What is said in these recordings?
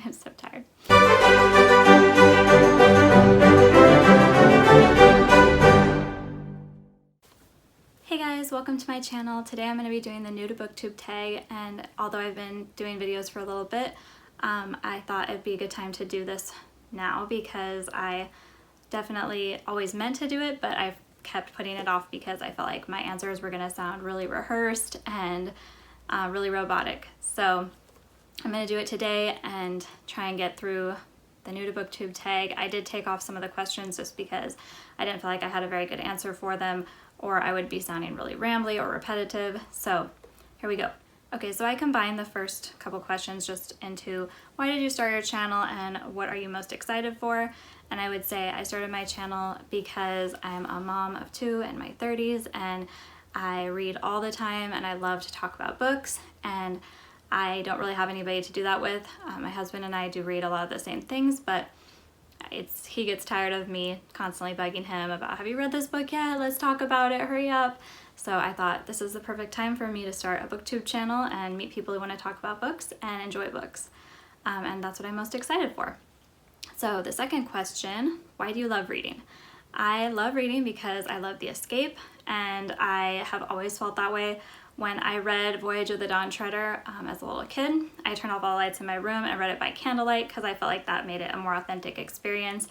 I'm so tired. Hey guys, welcome to my channel. Today I'm going to be doing the new to booktube tag, and although I've been doing videos for a little bit, I thought it'd be a good time to do this now because I definitely always meant to do it, but I've kept putting it off because I felt like my answers were going to sound really rehearsed and really robotic. So I'm going to do it today and try and get through the new to booktube tag. I did take off some of the questions just because I didn't feel like I had a very good answer for them, or I would be sounding really rambly or repetitive. So here we go. Okay, so I combined the first couple questions just into why did you start your channel and what are you most excited for? And I would say I started my channel because I'm a mom of 2 in my 30s and I read all the time and I love to talk about books, and I don't really have anybody to do that with. My husband and I do read a lot of the same things, but he gets tired of me constantly bugging him about, have you read this book yet? Let's talk about it, hurry up. So I thought this is the perfect time for me to start a booktube channel and meet people who want to talk about books and enjoy books. And that's what I'm most excited for. So the second question, why do you love reading? I love reading because I love the escape, and I have always felt that way. When I read Voyage of the Dawn Treader as a little kid, I turned off all the lights in my room and read it by candlelight because I felt like that made it a more authentic experience.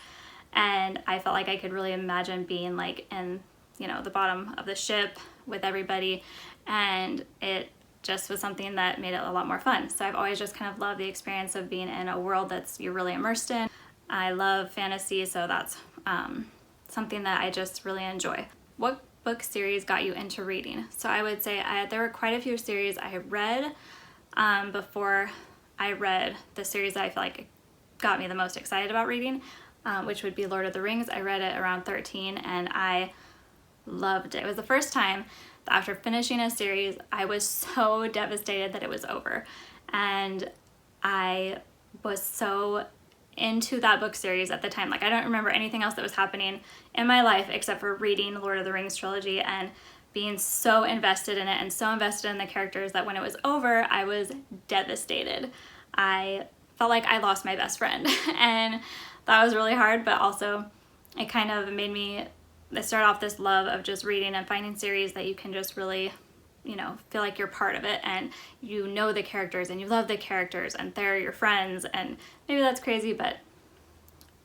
And I felt like I could really imagine being like in, the bottom of the ship with everybody. And it just was something that made it a lot more fun. So I've always just kind of loved the experience of being in a world you're really immersed in. I love fantasy, so that's something that I just really enjoy. What book series got you into reading? So I would say there were quite a few series I read before I read the series that I feel like got me the most excited about reading, which would be Lord of the Rings. I read it around 13 and I loved it. It was the first time that after finishing a series, I was so devastated that it was over. And I was so into that book series at the time. Like, I don't remember anything else that was happening in my life except for reading Lord of the Rings trilogy and being so invested in it and so invested in the characters that when it was over, I was devastated. I felt like I lost my best friend and that was really hard, but also it kind of made me start off this love of just reading and finding series that you can just really feel like you're part of it, and you know the characters and you love the characters and they're your friends, and maybe that's crazy, but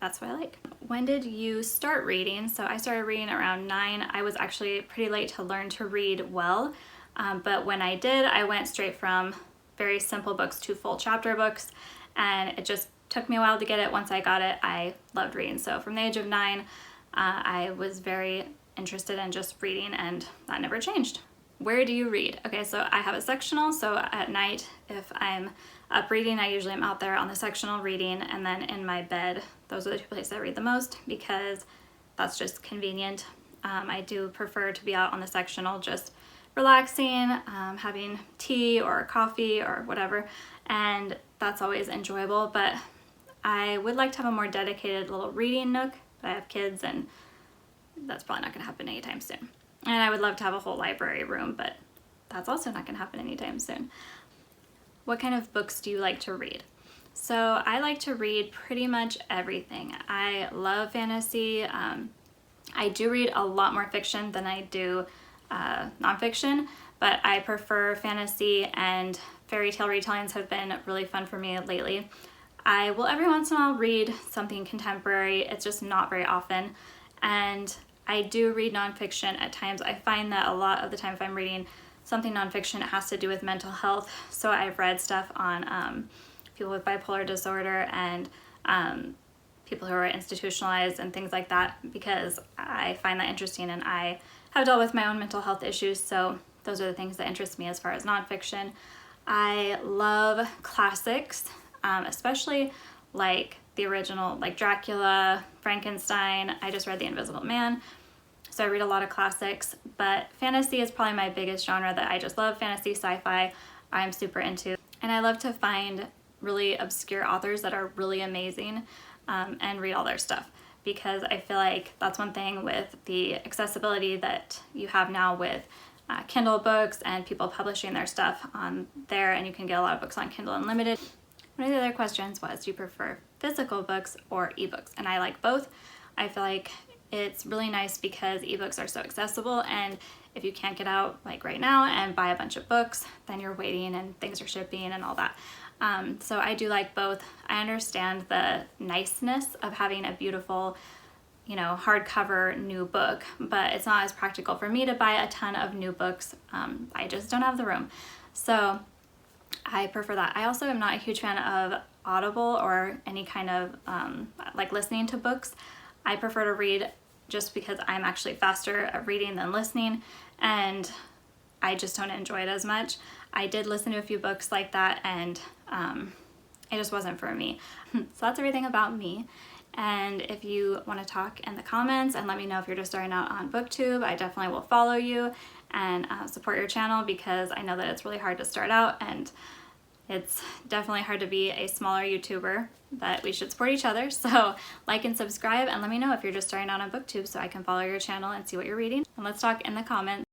that's what I like. When did you start reading? So I started reading around 9. I was actually pretty late to learn to read well, but when I did, I went straight from very simple books to full chapter books, and it just took me a while to get it. Once I got it, I loved reading. So from the age of 9, I was very interested in just reading, and that never changed. Where do you read? Okay, so I have a sectional, so at night if I'm up reading, I usually am out there on the sectional reading, and then in my bed, those are the 2 places I read the most because that's just convenient. I do prefer to be out on the sectional just relaxing, having tea or coffee or whatever, and that's always enjoyable, but I would like to have a more dedicated little reading nook, but I have kids and that's probably not going to happen anytime soon. And I would love to have a whole library room, but that's also not going to happen anytime soon. What kind of books do you like to read? So I like to read pretty much everything. I love fantasy. I do read a lot more fiction than I do nonfiction, but I prefer fantasy, and fairy tale retellings have been really fun for me lately. I will every once in a while read something contemporary. It's just not very often. And I do read nonfiction at times. I find that a lot of the time if I'm reading something nonfiction, it has to do with mental health. So I've read stuff on people with bipolar disorder and people who are institutionalized and things like that, because I find that interesting, and I have dealt with my own mental health issues, so those are the things that interest me as far as nonfiction. I love classics, especially like the original, like Dracula, Frankenstein. I just read The Invisible Man, so I read a lot of classics, but fantasy is probably my biggest genre that I just love. Fantasy, sci-fi, I'm super into, and I love to find really obscure authors that are really amazing and read all their stuff, because I feel like that's one thing with the accessibility that you have now with Kindle books and people publishing their stuff on there, and you can get a lot of books on Kindle Unlimited. One of the other questions was, do you prefer physical books or ebooks? And I like both. I feel like it's really nice because ebooks are so accessible, and if you can't get out like right now and buy a bunch of books, then you're waiting and things are shipping and all that. So I do like both. I understand the niceness of having a beautiful, you know, hardcover new book, but it's not as practical for me to buy a ton of new books. I just don't have the room. So I prefer that. I also am not a huge fan of Audible or any kind of like listening to books. I prefer to read just because I'm actually faster at reading than listening, and I just don't enjoy it as much. I did listen to a few books like that, and it just wasn't for me. So that's everything about me. And if you want to talk in the comments and let me know if you're just starting out on BookTube, I definitely will follow you and support your channel, because I know that it's really hard to start out, and it's definitely hard to be a smaller YouTuber, but we should support each other. So like and subscribe, and let me know if you're just starting out on BookTube so I can follow your channel and see what you're reading. And let's talk in the comments.